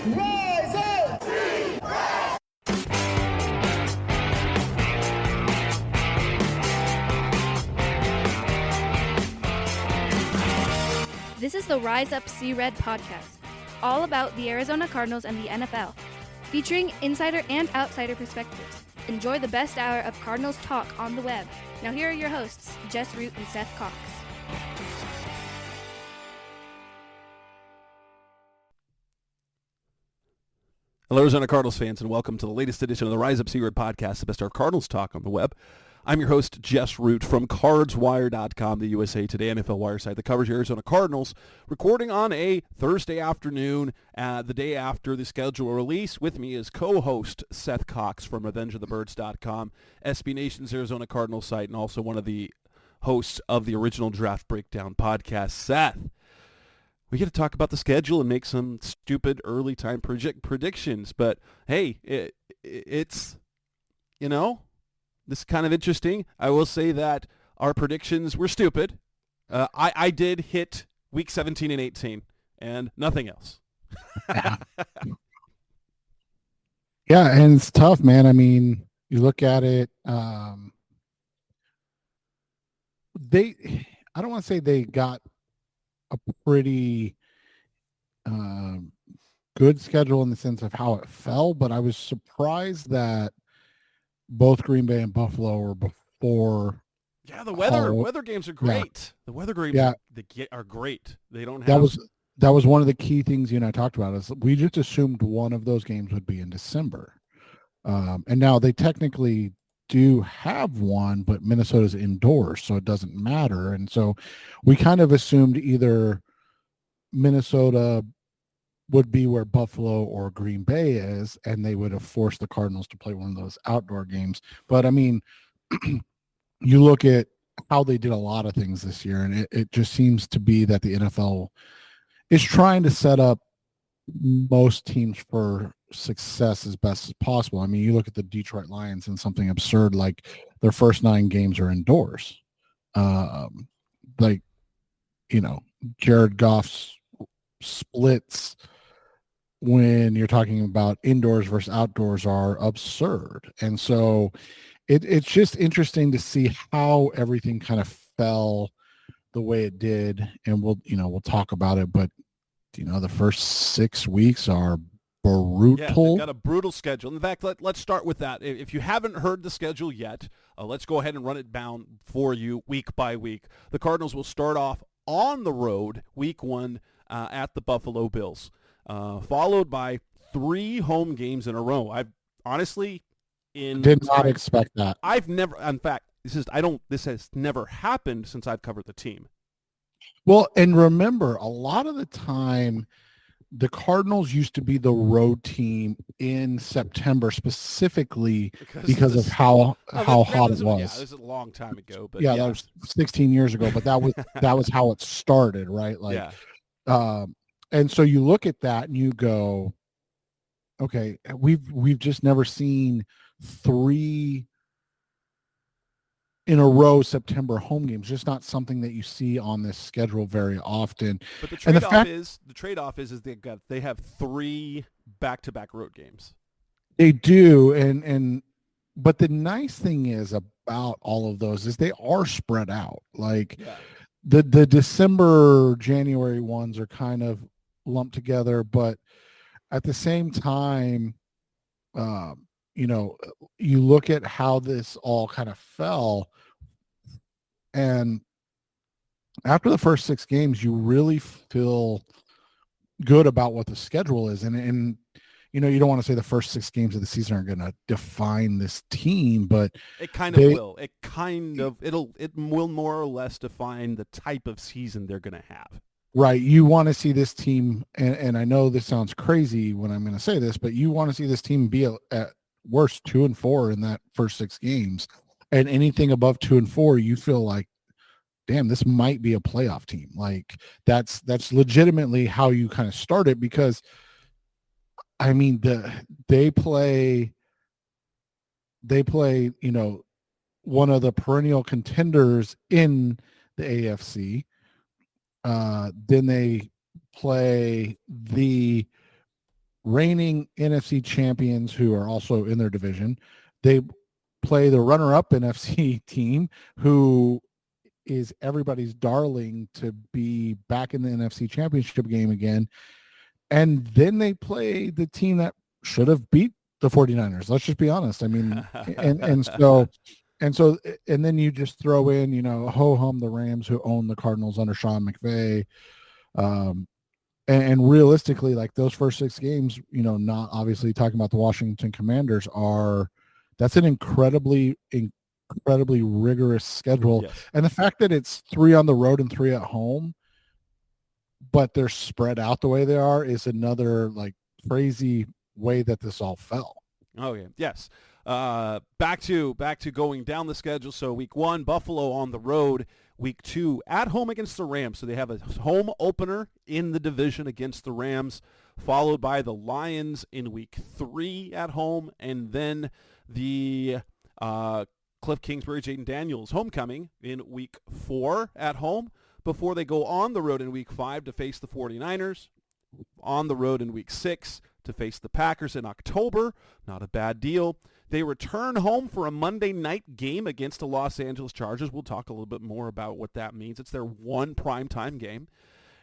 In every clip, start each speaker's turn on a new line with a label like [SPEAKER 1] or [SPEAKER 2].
[SPEAKER 1] Rise up!
[SPEAKER 2] This is the Rise Up See Red podcast, all about the Arizona Cardinals and the NFL, featuring insider and outsider perspectives. Enjoy the best hour of Cardinals talk on the web. Now here are your hosts, Jess Root and Seth Cox.
[SPEAKER 3] Hello, Arizona Cardinals fans, and welcome to the latest edition of the Rise Up See Red podcast, the best hour of Cardinals talk on the web. I'm your host, Jess Root, from CardsWire.com, the USA Today NFL Wire site that covers the Arizona Cardinals, recording on a Thursday afternoon, the day after the schedule release. With me is co-host Seth Cox from RevengeOfTheBirds.com, SB Nation's Arizona Cardinals site, and also one of the hosts of the original Draft Breakdown podcast. Seth, we get to talk about the schedule and make some stupid early time predictions, but hey, it's, you know, this is kind of interesting. I will say that our predictions were stupid. I did hit week 17 and 18 and nothing else.
[SPEAKER 4] Yeah, and it's tough, man. I mean, you look at it, I don't want to say they got a pretty good schedule in the sense of how it fell, but I was surprised that both Green Bay and Buffalo were before.
[SPEAKER 3] Yeah, the weather games are great. Yeah. The weather games are great. They don't have
[SPEAKER 4] that was one of the key things you and I talked about, is we just assumed one of those games would be in December. And now they technically do have one, but Minnesota's indoors, so it doesn't matter. And so we kind of assumed either Minnesota would be where Buffalo or Green Bay is, and they would have forced the Cardinals to play one of those outdoor games. But I mean, you look at how they did a lot of things this year, and it just seems to be that the NFL is trying to set up most teams for success as best as possible. I mean, you look at the Detroit Lions and something absurd like their first 9 games are indoors. Like, you know, Jared Goff's splits when you're talking about indoors versus outdoors are absurd. And so it's just interesting to see how everything kind of fell the way it did. And we'll talk about it, but the first 6 weeks are brutal.
[SPEAKER 3] Yeah, they've got a brutal schedule. In fact, let's start with that. If you haven't heard the schedule yet, let's go ahead and run it down for you week by week. The Cardinals will start off on the road week 1 at the Buffalo Bills, followed by 3 home games in a row. I honestly
[SPEAKER 4] did not expect that.
[SPEAKER 3] I've never, in fact, this has never happened since I've covered the team.
[SPEAKER 4] Well, and remember, a lot of the time, the Cardinals used to be the road team in September, specifically because of how hot it was.
[SPEAKER 3] Yeah, this is a long time ago, but
[SPEAKER 4] that was 16 years ago. But that was how it started, right? Like, and so you look at that and you go, okay, we've just never seen 3 in a row September home games. Just not something that you see on this schedule very often.
[SPEAKER 3] But the trade-off is they have 3 back-to-back road games.
[SPEAKER 4] They do, but the nice thing is about all of those is they are spread out. Like the December, January ones are kind of lumped together, but at the same time, you look at how this all kind of fell, and after the first 6 games, you really feel good about what the schedule is. And you don't want to say the first 6 games of the season are going to define this team, but
[SPEAKER 3] it kind of will. It will more or less define the type of season they're going to have.
[SPEAKER 4] Right. You want to see this team, and I know this sounds crazy when I'm going to say this, but you want to see this team be at worst 2-4 in that first 6 games, and anything above 2-4, you feel like, damn, this might be a playoff team. Like that's legitimately how you kind of start it, because I mean, they play, one of the perennial contenders in the AFC. Then they play the reigning NFC champions who are also in their division. They play the runner-up NFC team who is everybody's darling to be back in the NFC championship game again. And then they play the team that should have beat the 49ers. Let's just be honest. I mean, and then you just throw in, ho-hum the Rams who own the Cardinals under Sean McVay. And realistically, like those first 6 games, not obviously talking about the Washington Commanders that's an incredibly rigorous schedule.
[SPEAKER 3] Yes.
[SPEAKER 4] And the fact that it's 3 on the road and 3 at home, but they're spread out the way they are is another like crazy way that this all fell.
[SPEAKER 3] Okay. Yes. Back to going down the schedule. So week 1, Buffalo on the road. Week 2, at home against the Rams. So they have a home opener in the division against the Rams, followed by the Lions in week 3 at home, and then the Cliff Kingsbury, Jaden Daniels homecoming in week 4 at home, before they go on the road in week 5 to face the 49ers, on the road in week 6 to face the Packers in October. Not a bad deal. They return home for a Monday night game against the Los Angeles Chargers. We'll talk a little bit more about what that means. It's their one primetime game.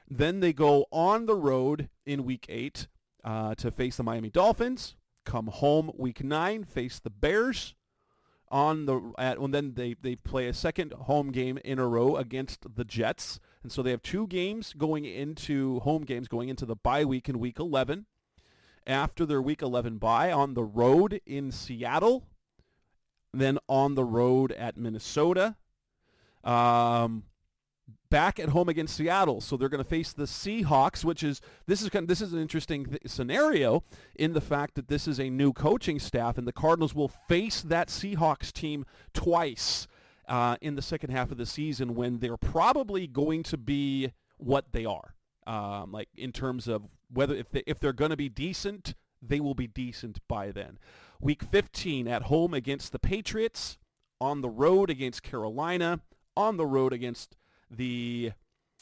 [SPEAKER 3] Then they go on the road in week 8 to face the Miami Dolphins. Come home week 9, face the Bears. And then they play a second home game in a row against the Jets. And so they have 2 games going into home games going into the bye week in week 11. After their week 11 bye, on the road in Seattle, then on the road at Minnesota, back at home against Seattle. So they're going to face the Seahawks, this is an interesting scenario in the fact that this is a new coaching staff, and the Cardinals will face that Seahawks team twice in the second half of the season, when they're probably going to be what they are, like in terms of whether if they're going to be decent, they will be decent by then. Week 15 at home against the Patriots, on the road against Carolina, on the road against the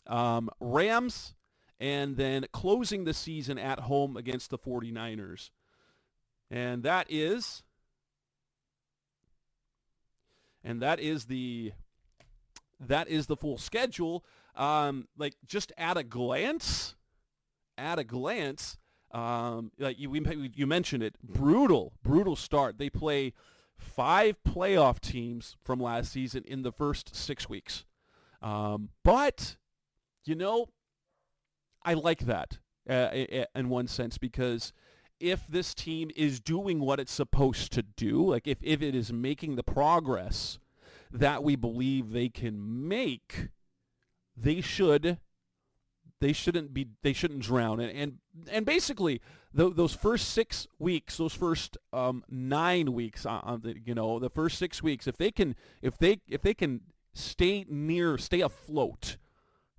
[SPEAKER 3] Rams, and then closing the season at home against the 49ers. And that is the full schedule. Like just at a glance, like you mentioned it, brutal start. They play 5 playoff teams from last season in the first 6 weeks. But, I like that in one sense, because if this team is doing what it's supposed to do, like if it is making the progress that we believe they can make, they shouldn't drown. And basically those first 6 weeks, those first 9 weeks, the first 6 weeks, if they can stay afloat,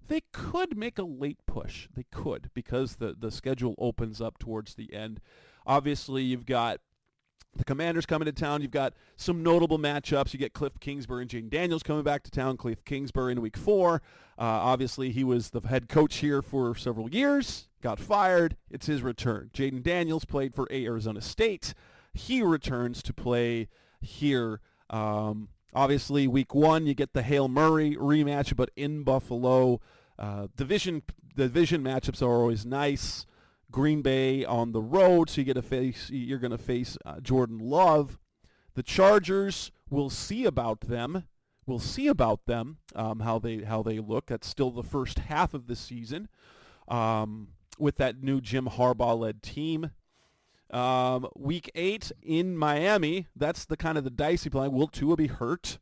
[SPEAKER 3] they could make a late push. They could, because the schedule opens up towards the end. Obviously, you've got the Commanders coming to town. You've got some notable matchups. You get Cliff Kingsbury and Jaden Daniels coming back to town. Cliff Kingsbury in week 4. Obviously, he was the head coach here for several years, got fired. It's his return. Jaden Daniels played for Arizona State. He returns to play here. Obviously, week 1, you get the Hail Murray rematch, but in Buffalo. Division matchups are always nice. Green Bay on the road, so you're going to face Jordan Love. The Chargers, we'll see about them. How they look. That's still the first half of the season with that new Jim Harbaugh-led team. Week 8 in Miami, that's the kind of the dicey play. Will Tua be hurt?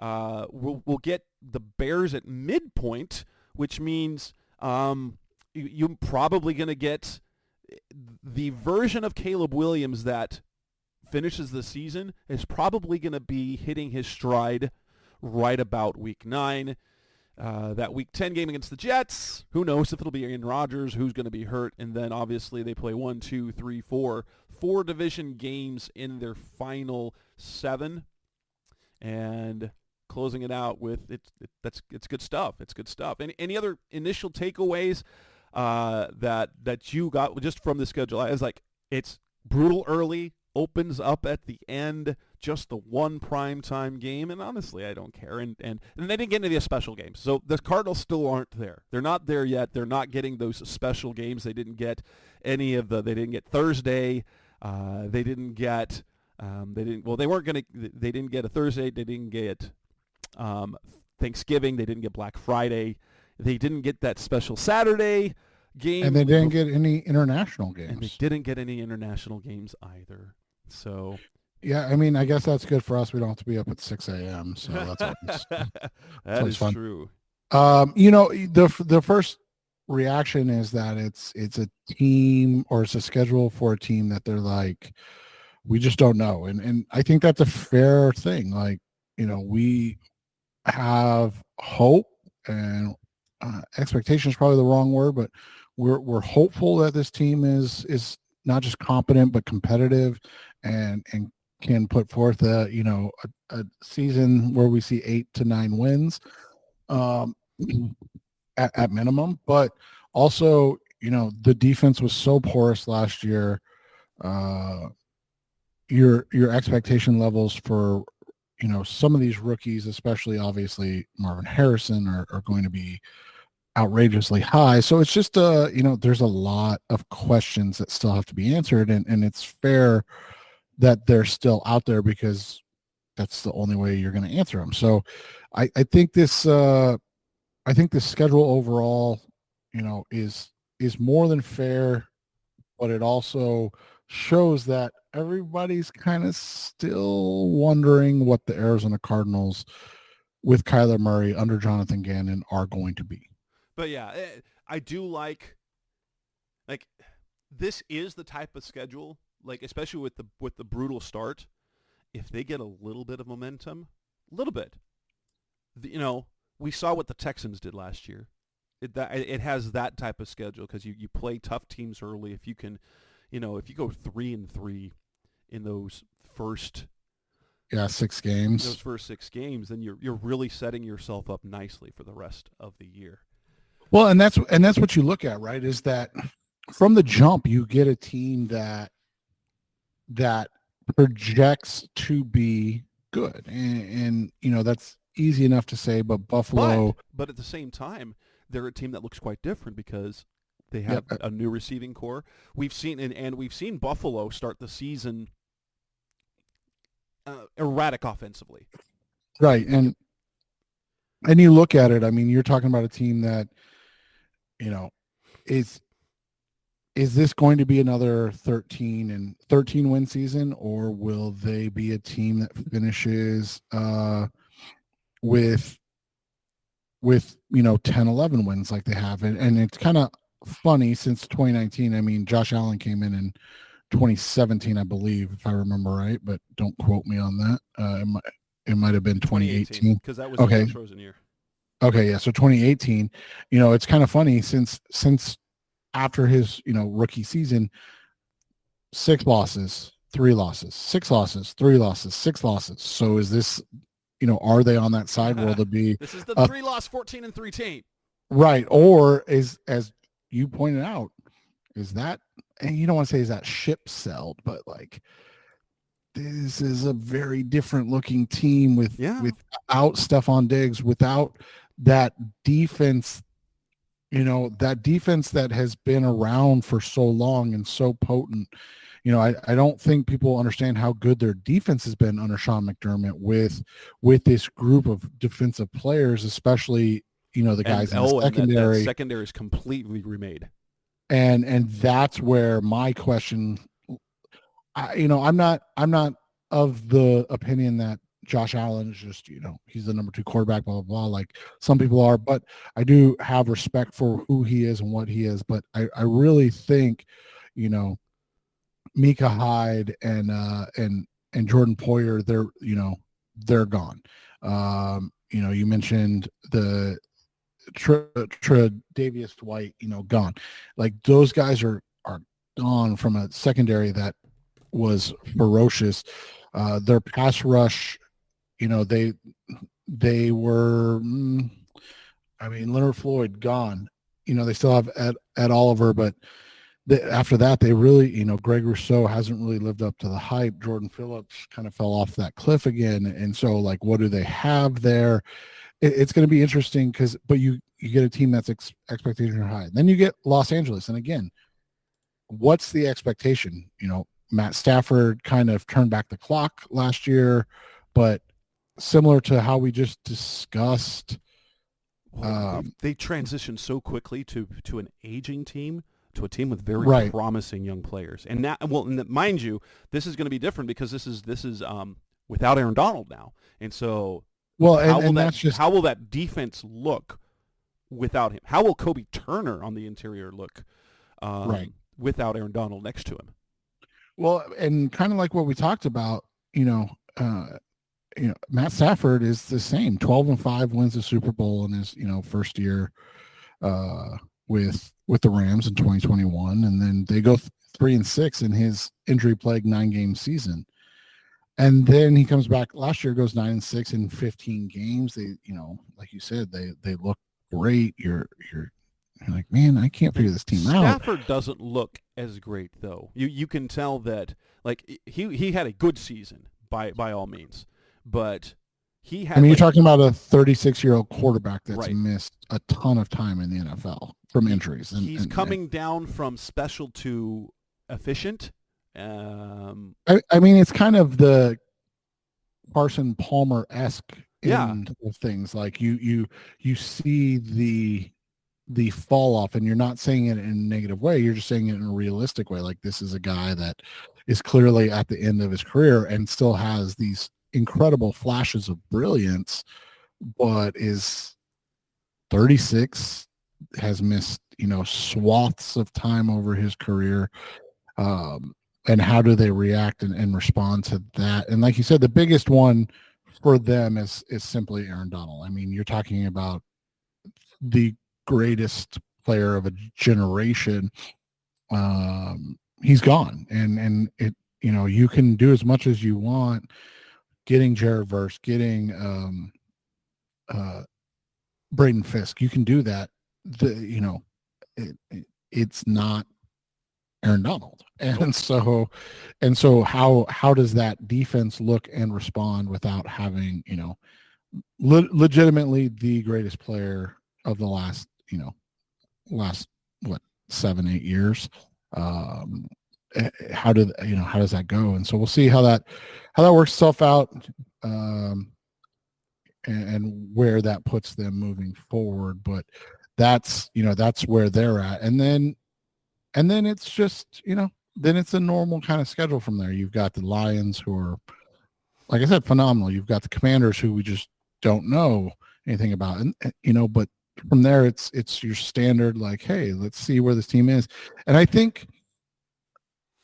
[SPEAKER 3] We'll get the Bears at midpoint, which means you're probably going to get the version of Caleb Williams that finishes the season is probably going to be hitting his stride right about week 9. That week 10 game against the Jets, who knows if it'll be Aaron Rodgers, who's going to be hurt. And then obviously they play 4 division games in their final 7. And closing it out with it's good stuff. It's good stuff. Any other initial takeaways that you got just from the schedule? I was like, It's brutal early, opens up at the end, just the one primetime game, and honestly, I don't care. And they didn't get any of the special games. So the Cardinals still aren't there. They're not there yet. They're not getting those special games. They didn't get any of the. They didn't get Thursday. They didn't get. They didn't. Well, they weren't going to. They didn't get a Thursday. They didn't get Thanksgiving. They didn't get Black Friday. They didn't get that special Saturday game.
[SPEAKER 4] And they didn't get any international games.
[SPEAKER 3] And they didn't get any international games either. So,
[SPEAKER 4] yeah, I mean, I guess that's good for us. We don't have to be up at 6 a.m. So that's always,
[SPEAKER 3] that is
[SPEAKER 4] fun.
[SPEAKER 3] true.
[SPEAKER 4] The first reaction is that it's a team, or it's a schedule for a team that they're like, we just don't know. And I think that's a fair thing. Like, we have hope, and expectation is probably the wrong word, but we're hopeful that this team is not just competent but competitive, and can put forth a season where we see 8 to 9 wins at minimum. But also, the defense was so porous last year. Your expectation levels for some of these rookies, especially obviously Marvin Harrison, are going to be outrageously high. So it's just there's a lot of questions that still have to be answered, and it's fair that they're still out there, because that's the only way you're going to answer them. So I think this schedule overall is more than fair, but it also shows that everybody's kind of still wondering what the Arizona Cardinals with Kyler Murray under Jonathan Gannon are going to be.
[SPEAKER 3] But yeah, I do like this is the type of schedule, like especially with the brutal start. If they get a little bit of momentum, we saw what the Texans did last year. It has that type of schedule, because you play tough teams early. If you can, if you go 3-3 in those first
[SPEAKER 4] 6 games,
[SPEAKER 3] those first 6 games, then you're really setting yourself up nicely for the rest of the year.
[SPEAKER 4] Well, and that's what you look at, right? Is that from the jump you get a team that projects to be good, and that's easy enough to say. But Buffalo,
[SPEAKER 3] but at the same time, they're a team that looks quite different, because they have a new receiving core. We've seen Buffalo start the season erratic offensively,
[SPEAKER 4] right? And you look at it. I mean, you're talking about a team that is this going to be another 13 win season, or will they be a team that finishes with 10-11 wins like they have? And it's kind of funny, since 2019. I mean, Josh Allen came in 2017, I believe, if I remember right, but don't quote me on that. It might have been 2018,
[SPEAKER 3] because that was the Josh Rosen year.
[SPEAKER 4] Okay, yeah. So 2018, it's kind of funny, since after his rookie season, 6 losses, 3 losses, 6 losses, 3 losses, 6 losses. So is this, are they on that side where they'll be?
[SPEAKER 3] This is the 3-loss 14-3 team,
[SPEAKER 4] right? Or is, as you pointed out, is that, and you don't want to say is that ship sailed, but like, this is a very different looking team without Stephon Diggs, without that defense, that defense that has been around for so long and so potent. I don't think people understand how good their defense has been under Sean McDermott with this group of defensive players, especially, the guys in the secondary.
[SPEAKER 3] That secondary is completely remade.
[SPEAKER 4] And that's where my question, I'm not of the opinion that Josh Allen is just, he's the number 2 quarterback, blah, blah, blah, like some people are, but I do have respect for who he is and what he is. But I really think, Micah Hyde and Jordan Poyer, they're gone. You mentioned the Tre'Davious White, gone. Like, those guys are gone from a secondary that was ferocious. Their pass rush, they were, Leonard Floyd gone. They still have Ed Oliver, but after that, they really, Greg Rousseau hasn't really lived up to the hype. Jordan Phillips kind of fell off that cliff again. And so, like, what do they have there? It's going to be interesting but you get a team that's expectations are high. Then you get Los Angeles. And again, what's the expectation? Matt Stafford kind of turned back the clock last year, but similar to how we just discussed.
[SPEAKER 3] They transitioned so quickly to an aging team, to a team with very promising young players. And now, mind you, this is going to be different because this is without Aaron Donald now. And so how will that defense look without him? How will Kobe Turner on the interior look without Aaron Donald next to him?
[SPEAKER 4] Well, and kind of like what we talked about, Matt Stafford is the same. 12-5 wins the Super Bowl in his, first year with the Rams in 2021, and then they go 3-6 in his injury-plagued 9-game season. And then he comes back last year, goes 9-6 in 15 games. They, like you said, they look great. You're like, man, I can't figure this team out.
[SPEAKER 3] Stafford doesn't look as great though. You can tell that, like, he had a good season by all means, but he had.
[SPEAKER 4] you're talking about a 36-year-old quarterback that's missed a ton of time in the NFL from injuries. And
[SPEAKER 3] he's coming down from special to efficient.
[SPEAKER 4] It's kind of the Carson Palmer-esque end of things. Like you see the fall off, and you're not saying it in a negative way. You're just saying it in a realistic way. Like, this is a guy that is clearly at the end of his career and still has these incredible flashes of brilliance, but is 36, has missed, swaths of time over his career. And how do they react and respond to that? And like you said, the biggest one for them is simply Aaron Donald. You're talking about the greatest player of a generation. He's gone, and it, you can do as much as you want getting Jared Verse, getting Braden Fisk. You can do that. It's not Aaron Donald. And so how does that defense look and respond without having, legitimately the greatest player of the last 7-8 years? How does that go? And so we'll see how that works itself out, and where that puts them moving forward. But that's where they're at. And then it's just, then it's a normal kind of schedule from there. You've got the Lions, who are, like I said, phenomenal. You've got the Commanders, who we just don't know anything about. And, but from there, it's your standard, like, hey, let's see where this team is. And I think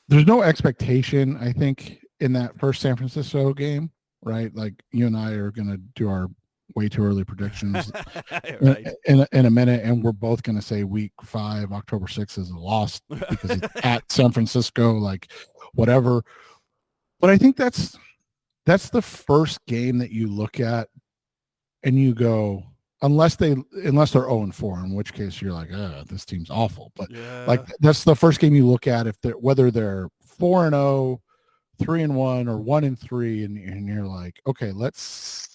[SPEAKER 4] there's no expectation, I think, in that first San Francisco game, right? Like, you and I are going to do our way too early predictions in a minute, and we're both going to say week 5, October 6th is a loss because it's at San Francisco, like, whatever. But I think that's the first game that you look at and you go, unless they're 0-4, in which case you're like, this team's awful. But like, that's the first game you look at, whether they're 4-0, 3-1, or 1-3, and you're like, okay, let's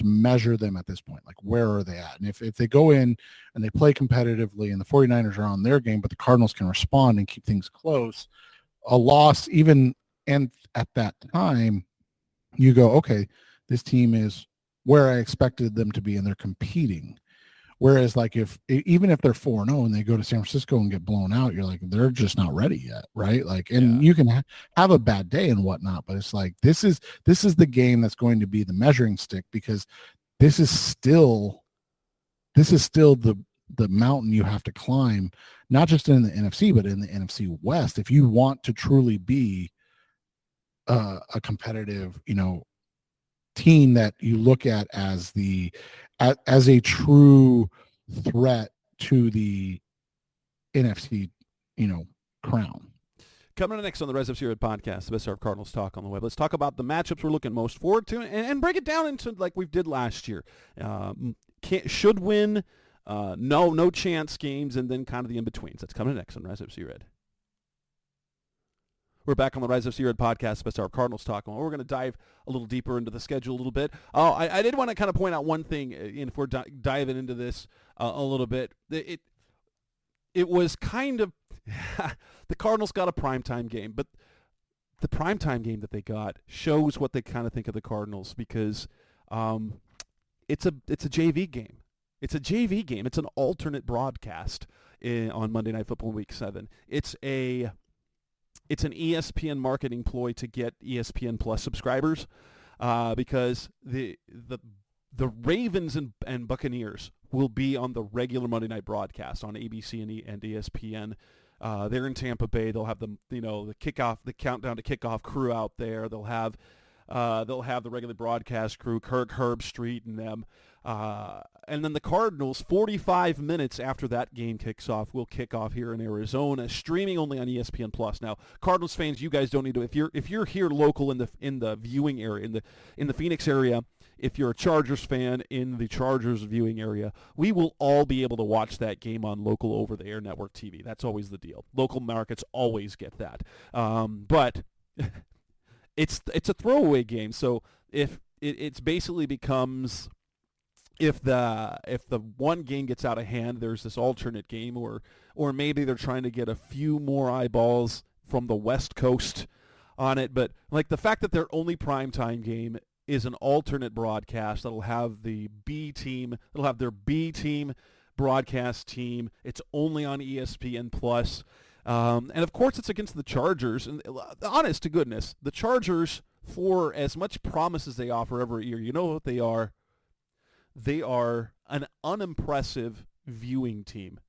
[SPEAKER 4] measure them at this point. Like, where are they at? And if they go in and they play competitively and the 49ers are on their game, but the Cardinals can respond and keep things close, a loss even, and at that time you go, okay, this team is where I expected them to be, and they're competing. Whereas, like, even if they're 4-0 and they go to San Francisco and get blown out, you're like, they're just not ready yet, right? Like, and you can have a bad day and whatnot, but it's like, this is the game that's going to be the measuring stick, because this is still the mountain you have to climb, not just in the NFC, but in the NFC West, if you want to truly be a competitive, team that you look at as a true threat to the NFC, crown.
[SPEAKER 3] Coming up next on the Res of Red podcast, the best of Cardinals talk on the web. Let's talk about the matchups we're looking most forward to, and break it down into, like we did last year. Should win, no chance games, and then kind of the in-betweens. That's coming next on Res of Red. We're back on the Rise of Sea Red podcast, best hour of Cardinals talk. Well, we're going to dive a little deeper into the schedule a little bit. I did want to kind of point out one thing, and if we're diving into this a little bit, it was kind of the Cardinals got a primetime game, but the primetime game that they got shows what they kind of think of the Cardinals because it's a JV game. It's a JV game. It's an alternate broadcast on Monday Night Football Week 7. It's an ESPN marketing ploy to get ESPN Plus subscribers because the Ravens and Buccaneers will be on the regular Monday night broadcast on ABC and ESPN. They're in Tampa Bay. They'll have the countdown to kickoff crew out there. They'll have the regular broadcast crew, Kirk Herbstreit and them. And then the Cardinals, 45 minutes after that game kicks off, will kick off here in Arizona, streaming only on ESPN Plus. Now, Cardinals fans, you guys don't need to. If you're here local in the viewing area, in the Phoenix area, if you're a Chargers fan in the Chargers viewing area, we will all be able to watch that game on local over-the-air network TV. That's always the deal. Local markets always get that. But it's a throwaway game. So if it's basically becomes if the one game gets out of hand, there's this alternate game, or maybe they're trying to get a few more eyeballs from the West Coast on it. But like the fact that their only primetime game is an alternate broadcast that'll have the B team, it'll have their B team broadcast team. It's only on ESPN Plus. And of course it's against the Chargers. And honest to goodness, the Chargers, for as much promise as they offer every year, you know what they are? They are an unimpressive viewing team.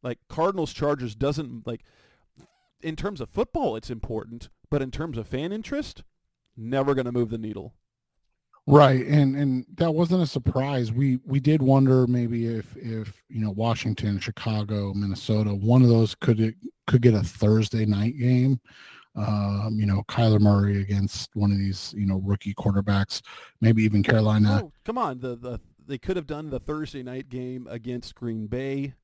[SPEAKER 3] Like Cardinals-Chargers doesn't, like, in terms of football it's important, but in terms of fan interest, never going to move the needle.
[SPEAKER 4] Right, and that wasn't a surprise. We did wonder maybe if Washington, Chicago, Minnesota, one of those could get a Thursday night game. Kyler Murray against one of these rookie quarterbacks, maybe even Carolina.
[SPEAKER 3] Oh, come on, they could have done the Thursday night game against Green Bay,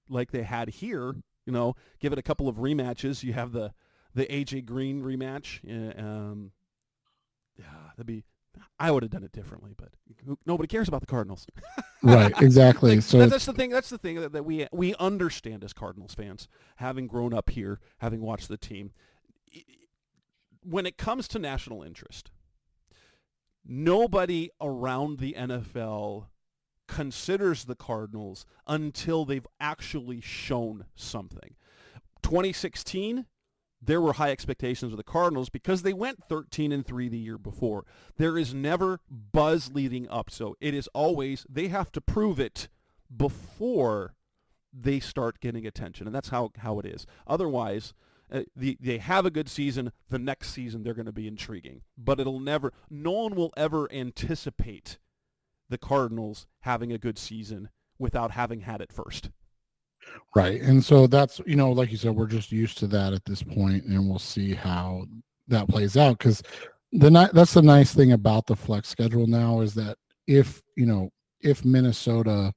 [SPEAKER 3] like they had here. Give it a couple of rematches. You have the AJ Green rematch. That'd be. I would have done it differently, but nobody cares about the Cardinals.
[SPEAKER 4] Right, exactly. So
[SPEAKER 3] that's the thing. That's the thing that we understand as Cardinals fans, having grown up here, having watched the team. When it comes to national interest, nobody around the NFL considers the Cardinals until they've actually shown something. 2016. There were high expectations of the Cardinals because they went 13-3 the year before. There is never buzz leading up, so it is always they have to prove it before they start getting attention, and that's how it is. Otherwise, they have a good season. The next season they're going to be intriguing, but no one will ever anticipate the Cardinals having a good season without having had it first.
[SPEAKER 4] Right. And so that's, like you said, we're just used to that at this point, and we'll see how that plays out. Because that's the nice thing about the flex schedule now is that if Minnesota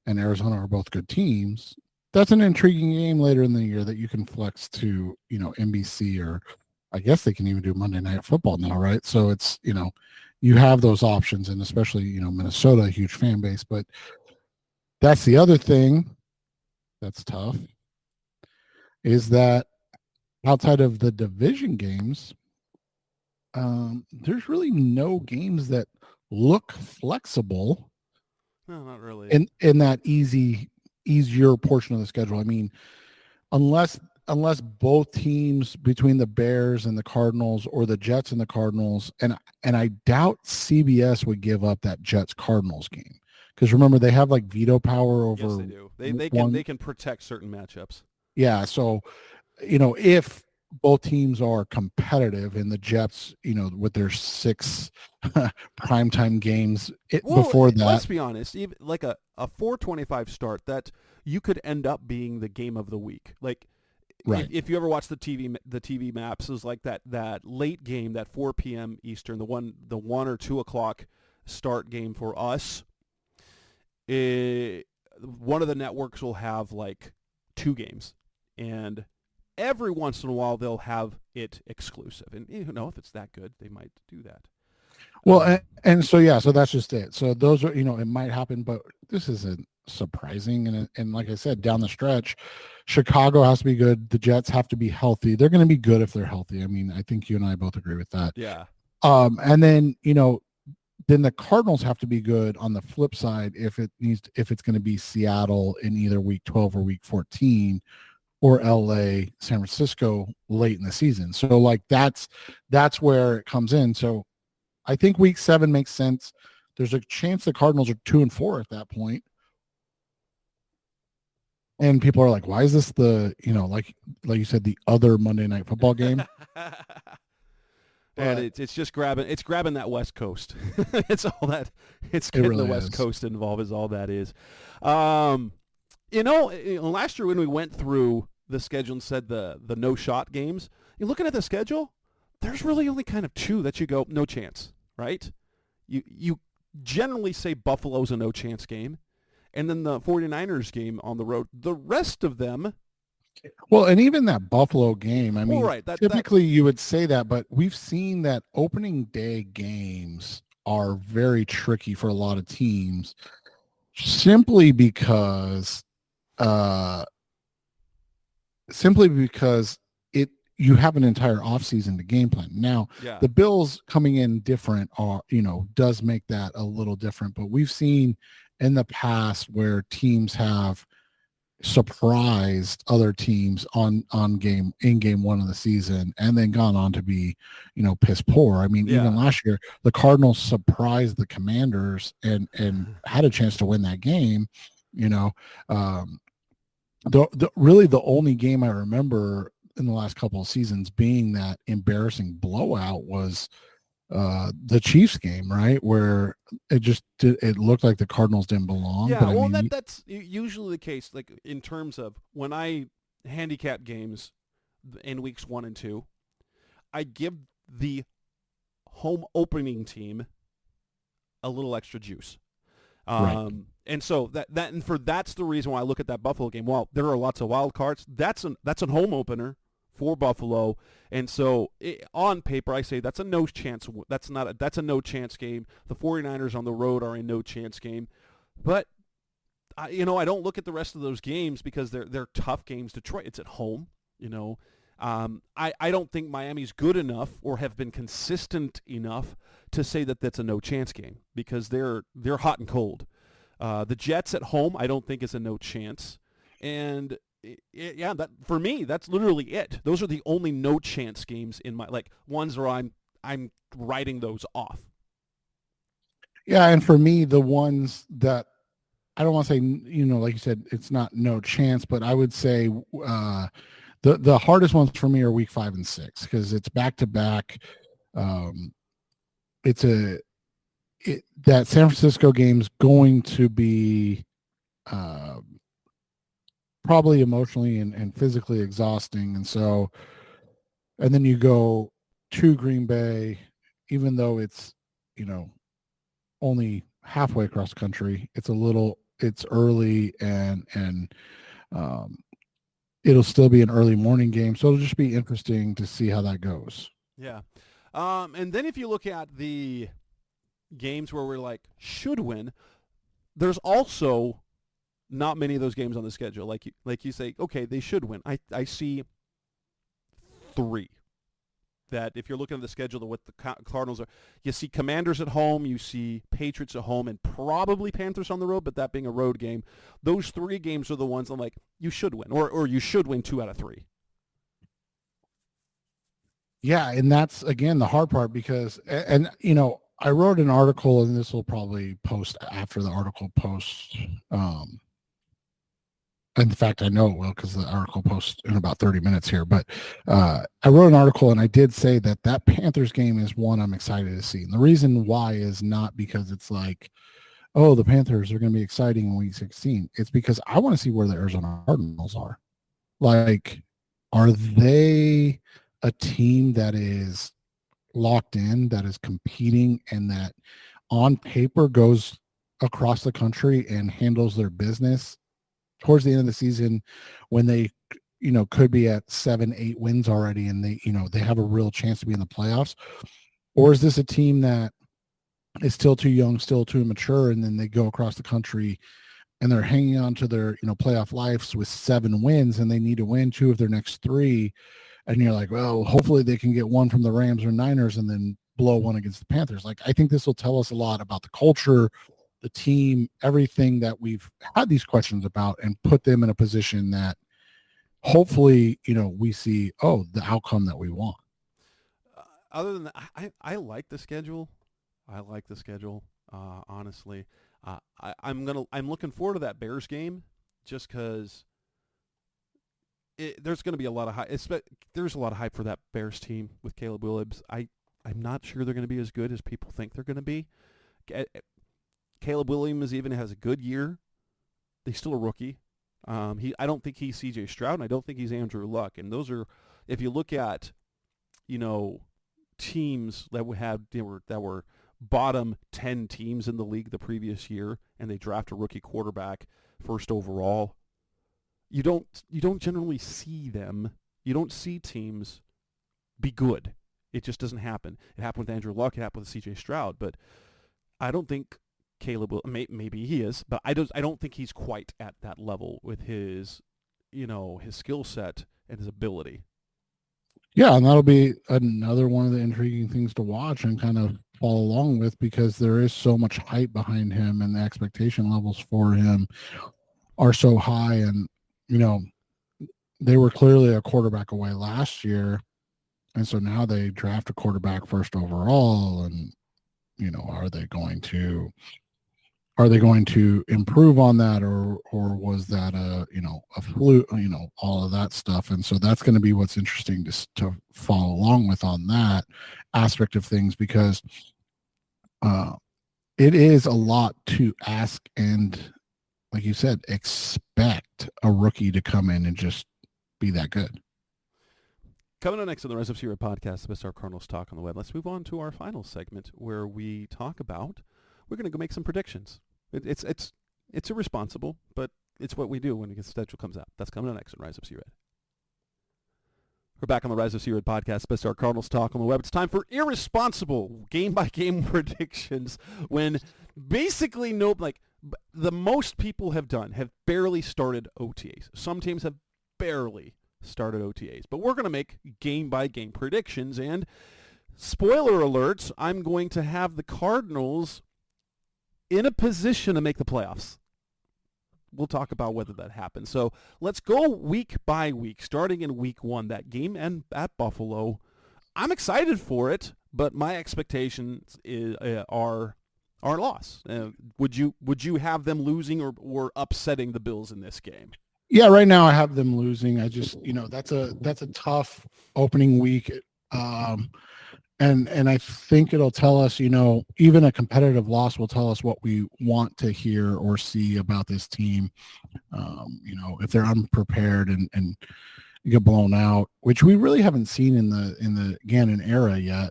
[SPEAKER 4] and Arizona are both good teams, that's an intriguing game later in the year that you can flex to, NBC, or I guess they can even do Monday Night Football now, right? So it's, you have those options, and especially, Minnesota, a huge fan base. But that's the other thing that's tough, is that outside of the division games, there's really no games that look flexible.
[SPEAKER 3] No, not really.
[SPEAKER 4] In that easier portion of the schedule. I mean, unless both teams between the Bears and the Cardinals, or the Jets and the Cardinals, and I doubt CBS would give up that Jets-Cardinals game. Because remember, they have like veto power over.
[SPEAKER 3] Yes, they do. They can protect certain matchups.
[SPEAKER 4] Yeah, so if both teams are competitive, and the Jets, with their 6 primetime games before that,
[SPEAKER 3] let's be honest, even like a 4:25 start, that you could end up being the game of the week. Like,
[SPEAKER 4] right.
[SPEAKER 3] If you ever watch the TV maps, it was like that late game, that 4 p.m. Eastern, the 1 or 2 o'clock start game for us. One of the networks will have like 2 games, and every once in a while they'll have it exclusive. And if it's that good, they might do that.
[SPEAKER 4] Well, and so so that's just it. So those are, it might happen, but this isn't surprising. And like I said, down the stretch, Chicago has to be good. The Jets have to be healthy. They're going to be good if they're healthy. I mean, I think you and I both agree with that.
[SPEAKER 3] Yeah.
[SPEAKER 4] And then then the Cardinals have to be good on the flip side if it's going to be Seattle in either week 12 or week 14, or LA, San Francisco late in the season. So like that's where it comes in. So I think week 7 makes sense. There's a chance the Cardinals are 2-4 at that point. And people are like, why is this the, like you said, the other Monday Night Football game?
[SPEAKER 3] And it's just grabbing that West Coast. It's all that. It's getting really the West Coast involved is all that is. Last year when we went through the schedule and said the no shot games, you're looking at the schedule, there's really only kind of 2 that you go, no chance, right? You generally say Buffalo's a no chance game, and then the 49ers game on the road. The rest of them.
[SPEAKER 4] Well, and even that Buffalo game, I mean,
[SPEAKER 3] right,
[SPEAKER 4] typically you would say that, but we've seen that opening day games are very tricky for a lot of teams simply because you have an entire offseason to game plan. Now, the Bills coming in different does make that a little different, but we've seen in the past where teams have surprised other teams in game 1 of the season and then gone on to be piss poor. I mean, even last year the Cardinals surprised the Commanders and had a chance to win that game. Really the only game I remember in the last couple of seasons being that embarrassing blowout was the Chiefs game, right, where it looked like the Cardinals didn't belong.
[SPEAKER 3] Yeah, but that's usually the case. Like in terms of when I handicap games in weeks 1 and 2, I give the home opening team a little extra juice.
[SPEAKER 4] Right.
[SPEAKER 3] And so that's the reason why I look at that Buffalo game. Well, there are lots of wild cards. That's a home opener for Buffalo, and so on paper I say that's a no chance. That's a no chance game. The 49ers on the road are a no chance game, but I don't look at the rest of those games because they're tough games. Detroit, it's at home. I don't think Miami's good enough or have been consistent enough to say that that's a no chance game because they're hot and cold. The Jets at home I don't think is a no chance, and that for me that's literally it. Those are the only no chance games in my ones where I'm writing those off.
[SPEAKER 4] Yeah, and for me the ones that I don't want to say like you said it's not no chance, but I would say the hardest ones for me are week 5 and 6 because it's back to back. That San Francisco game's going to be probably emotionally and physically exhausting. And then you go to Green Bay, even though it's, only halfway across the country, it's early and it'll still be an early morning game. So it'll just be interesting to see how that goes.
[SPEAKER 3] Yeah. And then if you look at the games where we're should win, there's also not many of those games on the schedule. Like you say, okay, they should win. I see 3 that if you're looking at the schedule of what the Cardinals are, you see Commanders at home, you see Patriots at home, and probably Panthers on the road, but that being a road game. Those 3 games are the ones I'm you should win, or you should win 2 out of 3.
[SPEAKER 4] Yeah, and that's, again, the hard part because, and I wrote an article, and this will probably post after the article posts. In fact, I know it will because the article posts in about 30 minutes here. But I wrote an article, and I did say that Panthers game is one I'm excited to see. And the reason why is not because it's the Panthers are going to be exciting in week 16. It's because I want to see where the Arizona Cardinals are. Are they a team that is locked in, that is competing, and that on paper goes across the country and handles their business towards the end of the season when they could be at 7-8 wins already, and they have a real chance to be in the playoffs? Or is this a team that is still too young, still too immature, and then they go across the country and they're hanging on to their playoff lives with 7 wins, and they need to win 2 of their next 3, and you're like, well, hopefully they can get one from the Rams or Niners and then blow one against the Panthers. Like, I think this will tell us a lot about the culture, the team, everything that we've had these questions about, and put them in a position that hopefully we see the outcome that we want.
[SPEAKER 3] Other than that, I like the schedule. Honestly. I'm looking forward to that Bears game, just because there's going to be a lot of hype. There's a lot of hype for that Bears team with Caleb Williams. I'm not sure they're going to be as good as people think they're going to be. Caleb Williams even has a good year. He's still a rookie. I don't think he's C.J. Stroud, and I don't think he's Andrew Luck. And those are, if you look at, teams that were bottom 10 teams in the league the previous year, and they draft a rookie quarterback first overall, you don't generally see them. You don't see teams be good. It just doesn't happen. It happened with Andrew Luck. It happened with C.J. Stroud. But I don't think Caleb will. Maybe he is, but I don't think he's quite at that level with his skill set and his ability.
[SPEAKER 4] Yeah, and that'll be another one of the intriguing things to watch and kind of follow along with, because there is so much hype behind him, and the expectation levels for him are so high. And, they were clearly a quarterback away last year, and so now they draft a quarterback first overall, and, are they going to improve on that, or was that a fluke, all of that stuff. And so that's going to be what's interesting to follow along with on that aspect of things, because it is a lot to ask, and like you said, expect a rookie to come in and just be that good.
[SPEAKER 3] Coming up next on the Rise Up Series podcast, the best our Cardinals talk on the web. Let's move on to our final segment, where we talk about, we're going to go make some predictions. It's irresponsible, but it's what we do when the schedule comes out. That's coming up next on Rise Up Series. We're back on the Rise of Series podcast, best our Cardinals talk on the web. It's time for irresponsible game-by-game predictions, when basically the most people have barely started OTAs. Some teams have barely started OTAs, but we're going to make game-by-game predictions, and spoiler alerts, I'm going to have the Cardinals in a position to make the playoffs. We'll talk about whether that happens. So let's go week by week, starting in week 1, that game and at Buffalo. I'm excited for it, but my expectations are loss. Would you have them losing or upsetting the Bills in this game?
[SPEAKER 4] Yeah, right now I have them losing. I just, that's a tough opening week. And I think it'll tell us, even a competitive loss will tell us what we want to hear or see about this team. If they're unprepared and get blown out, which we really haven't seen in the Gannon era yet,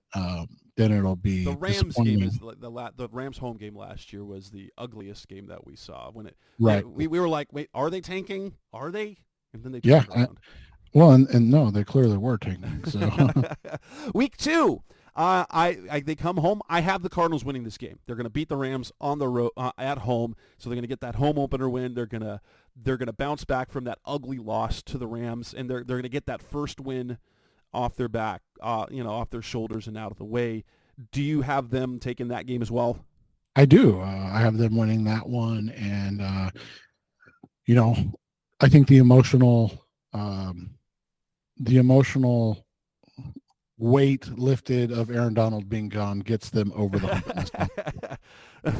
[SPEAKER 4] then it'll be
[SPEAKER 3] the Rams game. Is the Rams home game last year was the ugliest game that we saw. We were like, wait, are they tanking? Are they? And then they turned around.
[SPEAKER 4] Well, and no, they clearly were tanking. So
[SPEAKER 3] week 2. They come home. I have the Cardinals winning this game. They're going to beat the Rams on the road at home, so they're going to get that home opener win. They're going to bounce back from that ugly loss to the Rams, and they're going to get that first win off their back, off their shoulders and out of the way. Do you have them taking that game as well?
[SPEAKER 4] I do. I have them winning that one, and I think the emotional weight lifted of Aaron Donald being gone gets them over the hump.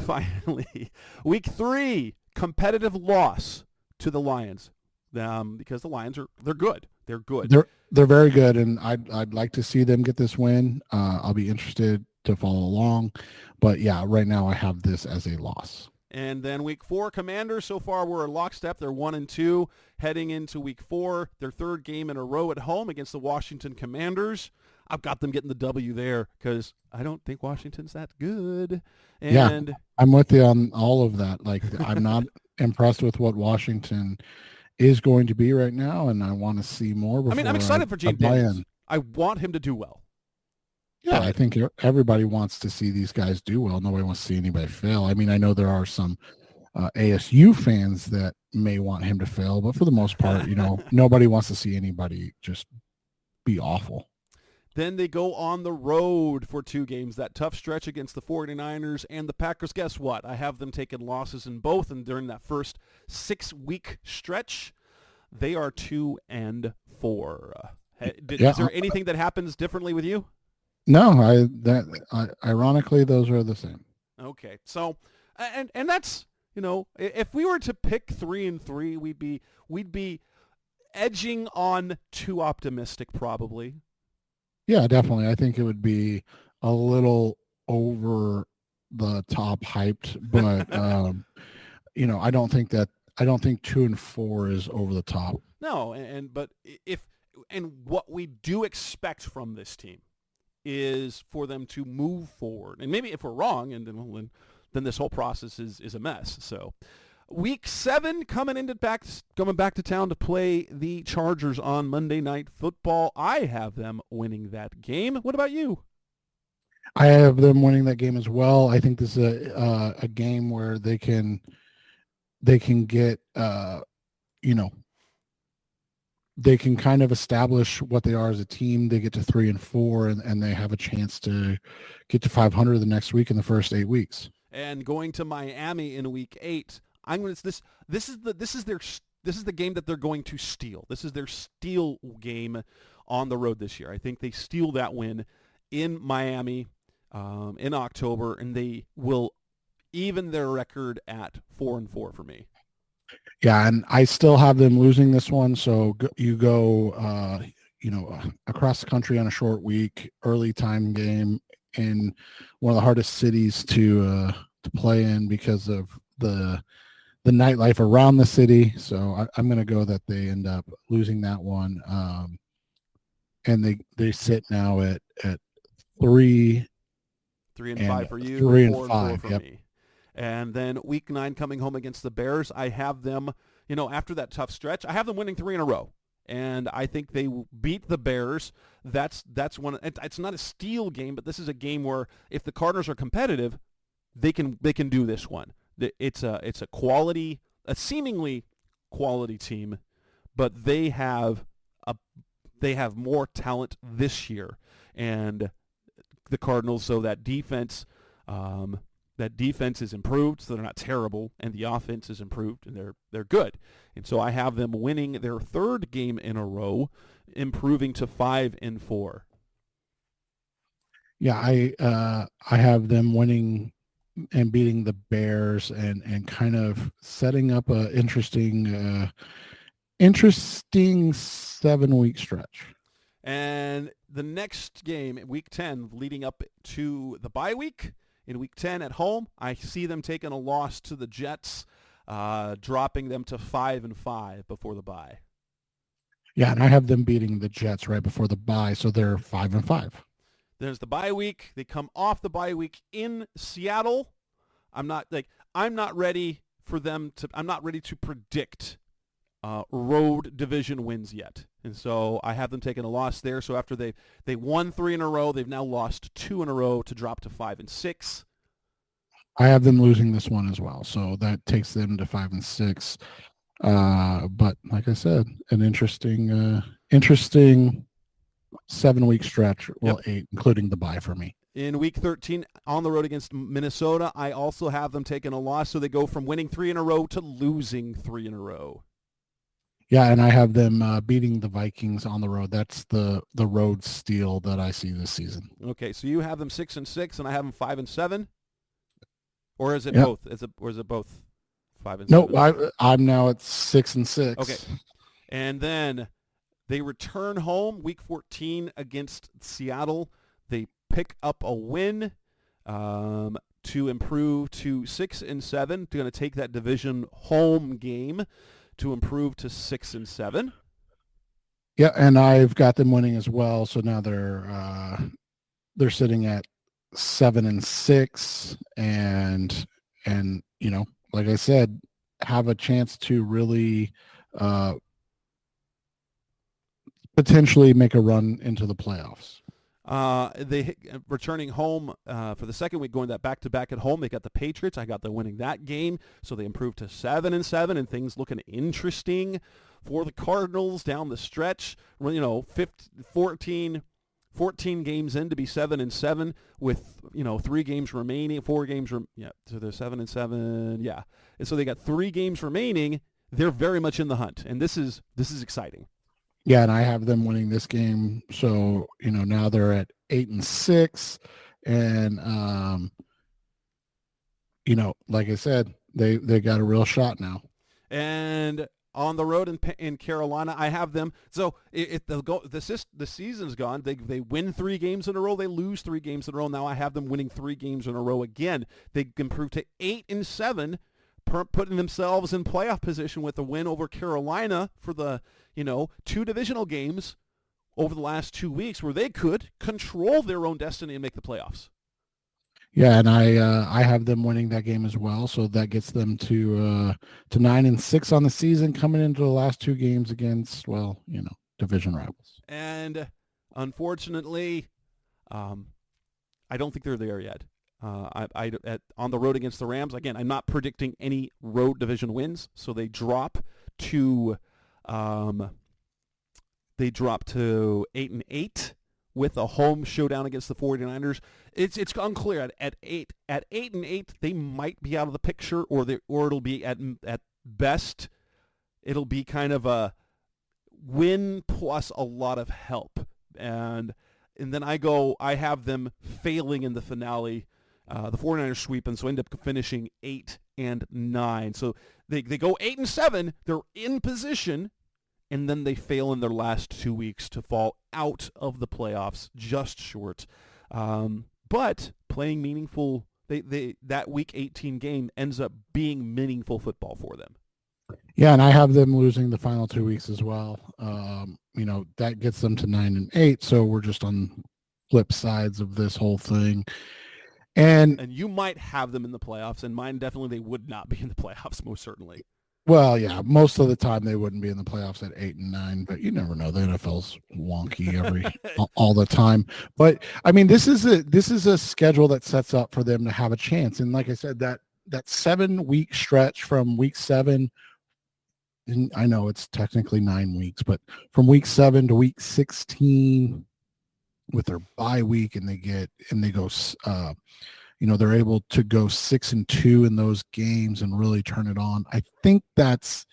[SPEAKER 3] Finally, week 3, competitive loss to the Lions, because the Lions they're good. They're good.
[SPEAKER 4] They're very good, and I'd like to see them get this win. I'll be interested to follow along, but yeah, right now I have this as a loss.
[SPEAKER 3] And then week 4, Commanders. So far, we're in lockstep. They're 1-2 heading into week 4. Their third game in a row at home against the Washington Commanders. I've got them getting the W there because I don't think Washington's that good. And
[SPEAKER 4] I'm with you on all of that. Like, I'm not impressed with what Washington is going to be right now, and I want to see more before
[SPEAKER 3] I'm excited for Gene
[SPEAKER 4] buy
[SPEAKER 3] Daniels.
[SPEAKER 4] in.
[SPEAKER 3] I want him to do well.
[SPEAKER 4] Yeah, I think everybody wants to see these guys do well. Nobody wants to see anybody fail. I mean, I know there are some ASU fans that may want him to fail, but for the most part, nobody wants to see anybody just be awful.
[SPEAKER 3] Then they go on the road for 2 games, that tough stretch against the 49ers and the Packers. Guess what? I have them taking losses in both, and during that first 6-week stretch, they are 2-4. Is there anything that happens differently with you?
[SPEAKER 4] No, ironically, those are the same.
[SPEAKER 3] Okay, so and that's, if we were to pick 3-3, we'd be edging on too optimistic, probably.
[SPEAKER 4] Yeah, definitely. I think it would be a little over the top hyped, but I don't think 2-4 is over the top.
[SPEAKER 3] No, but what we do expect from this team is for them to move forward. And maybe if we're wrong, and then this whole process is a mess. So Week 7 coming back to town to play the Chargers on Monday Night Football. I have them winning that game. What about you?
[SPEAKER 4] I have them winning that game as well. I think this is a game where they can get they can kind of establish what they are as a team. They get to 3-4, and they have a chance to get to 500 the next week in the first 8 weeks.
[SPEAKER 3] And going to Miami in Week 8, this is the game that they're going to steal. This is their steal game on the road this year. I think they steal that win in Miami in October, and they will even their record at 4-4 for me.
[SPEAKER 4] Yeah, and I still have them losing this one. So you go, across the country on a short week, early time game in one of the hardest cities to play in because of the nightlife around the city. So I'm going to go that they end up losing that one, and they sit now at 3-5
[SPEAKER 3] for you,
[SPEAKER 4] 3-5
[SPEAKER 3] for
[SPEAKER 4] yep.
[SPEAKER 3] me. And then Week 9 coming home against the Bears, I have them, after that tough stretch, I have them winning 3 in a row. And I think they beat the Bears. That's one. It's not a steal game, but this is a game where if the Cardinals are competitive, they can do this one. It's a seemingly quality team, but they have more talent this year, and the Cardinals. So that defense is improved, so they're not terrible, and the offense is improved, and they're good. And so I have them winning their 3rd game in a row, improving to 5-4.
[SPEAKER 4] Yeah, I have them winning and beating the Bears and kind of setting up a interesting 7-week stretch.
[SPEAKER 3] And the next game, Week 10, leading up to the bye week, in Week 10 at home, I see them taking a loss to the Jets, dropping them to 5-5 before the bye.
[SPEAKER 4] Yeah, and I have them beating the Jets right before the bye, so they're 5-5.
[SPEAKER 3] There's the bye week. They come off the bye week in Seattle. I'm not ready to predict road division wins yet. And so I have them taking a loss there. So after they won 3 in a row, they've now lost 2 in a row to drop to 5-6.
[SPEAKER 4] I have them losing this one as well. So that takes them to 5-6. But like I said, an interesting 7-week stretch. Well, 8, including the bye for me.
[SPEAKER 3] In Week 13, on the road against Minnesota, I also have them taking a loss. So they go from winning 3 in a row to losing 3 in a row.
[SPEAKER 4] Yeah, and I have them beating the Vikings on the road. That's the road steal that I see this season.
[SPEAKER 3] Okay, so you have them 6-6, and I have them 5-7, or is it both? Is it both 5-7?
[SPEAKER 4] No, I'm now at 6-6.
[SPEAKER 3] Okay, and then they return home Week 14 against Seattle. They pick up a win to improve to 6-7. They're going to take that division home game to improve to 6-7.
[SPEAKER 4] Yeah, and I've got them winning as well. So now they're sitting at 7-6, and like I said, have a chance to really potentially make a run into the playoffs.
[SPEAKER 3] They returning home for the second week, going that back-to-back at home. They got the Patriots. I got them winning that game, so they improved to 7-7, and things looking interesting for the Cardinals down the stretch. 14 games in to be 7-7 with 3 games remaining, 4 games. So they're 7-7. Yeah, and so they got 3 games remaining. They're very much in the hunt, and this is exciting.
[SPEAKER 4] Yeah, and I have them winning this game. So, now they're at 8-6. And, like I said, they got a real shot now.
[SPEAKER 3] And on the road in Carolina, I have them. So if they'll go, the season's gone. They win 3 games in a row. They lose 3 games in a row. Now I have them winning 3 games in a row again. They improved to 8-7. Putting themselves in playoff position with a win over Carolina for the 2 divisional games over the last 2 weeks, where they could control their own destiny and make the playoffs.
[SPEAKER 4] Yeah, and I have them winning that game as well, so that gets them to 9-6 on the season, coming into the last 2 games against division rivals.
[SPEAKER 3] And unfortunately, I don't think they're there yet. On the road against the Rams, again, I'm not predicting any road division wins, so they drop to 8-8 with a home showdown against the 49ers. It's unclear at 8-8 they might be out of the picture, or it'll be at best it'll be kind of a win plus a lot of help, and then I have them failing in the finale. The 49ers sweep, and so end up finishing 8-9. So they go 8-7. They're in position, and then they fail in their last 2 weeks to fall out of the playoffs, just short. But playing meaningful, that Week 18 game ends up being meaningful football for them.
[SPEAKER 4] Yeah, and I have them losing the final 2 weeks as well. That gets them to 9-8. So we're just on flip sides of this whole thing. And
[SPEAKER 3] you might have them in the playoffs, and mine definitely they would not be in the playoffs, most certainly.
[SPEAKER 4] Well, yeah, most of the time they wouldn't be in the playoffs at 8-9, but you never know. The NFL's wonky all the time. But I mean, this is a schedule that sets up for them to have a chance. And like I said, that 7-week stretch from week 7, and I know it's technically 9 weeks, but from week 7 to week 16 with their bye week, and they go they're able to go 6-2 in those games and really turn it on. I think that's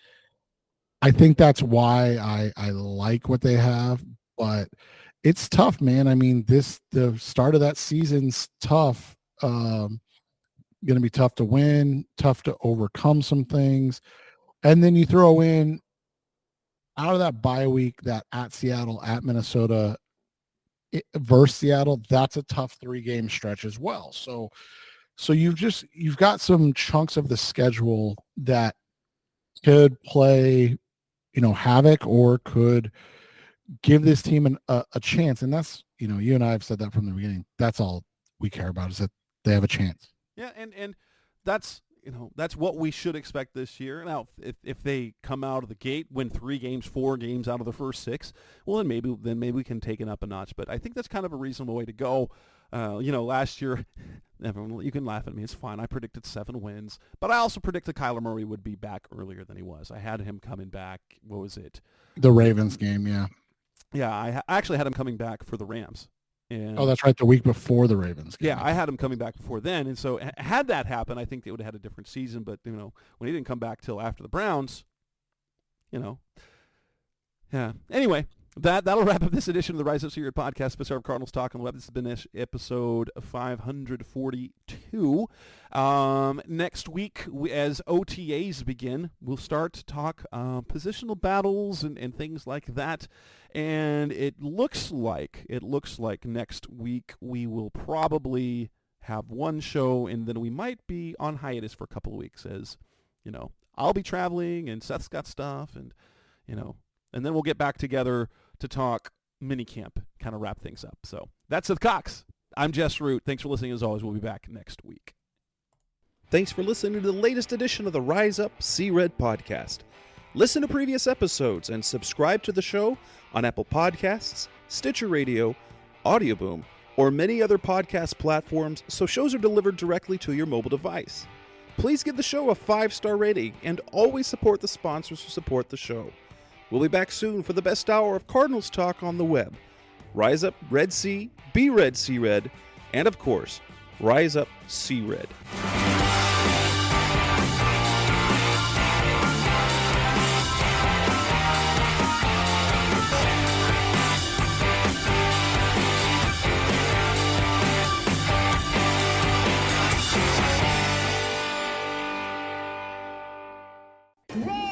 [SPEAKER 4] why I like what they have, but it's tough, man. I mean, the start of that season's tough. Going to be tough to win, tough to overcome some things. And then you throw in out of that bye week, that at Seattle, at Minnesota, versus Seattle, that's a tough 3-game stretch as well. So you've got some chunks of the schedule that could play, havoc, or could give this team a chance. And that's, you and I have said that from the beginning. That's all we care about, is that they have a chance.
[SPEAKER 3] Yeah, and that's what we should expect this year. Now, if they come out of the gate, win 3 games, 4 games out of the first 6, well, then maybe we can take it up a notch. But I think that's kind of a reasonable way to go. Last year, everyone, you can laugh at me. It's fine. I predicted 7 wins, but I also predicted Kyler Murray would be back earlier than he was. I had him coming back. What was it?
[SPEAKER 4] The Ravens game, yeah.
[SPEAKER 3] Yeah, I actually had him coming back for the Rams. And,
[SPEAKER 4] that's right, the week before the Ravens game.
[SPEAKER 3] Yeah, I had him coming back before then, and so had that happened, I think they would have had a different season. But when he didn't come back till after the Browns, yeah. Anyway, that'll wrap up this edition of the Rise Up Secret Podcast, special of Cardinals Talk on the Web. This has been episode 542. Next week, as OTAs begin, we'll start to talk positional battles and things like that. And it looks like next week we will probably have one show, and then we might be on hiatus for a couple of weeks, as I'll be traveling and Seth's got stuff, and and then we'll get back together to talk minicamp, kind of wrap things up. So that's Seth Cox. I'm Jess Root. Thanks for listening. As always, we'll be back next week. Thanks for listening to the latest edition of the Rise Up See Red podcast. Listen to previous episodes and subscribe to the show on Apple Podcasts, Stitcher Radio, Audioboom, or many other podcast platforms so shows are delivered directly to your mobile device. Please give the show a 5-star rating and always support the sponsors who support the show. We'll be back soon for the best hour of Cardinals talk on the web. Rise up, Red Sea, be Red, see Red, and of course, rise up, see Red.
[SPEAKER 1] Red!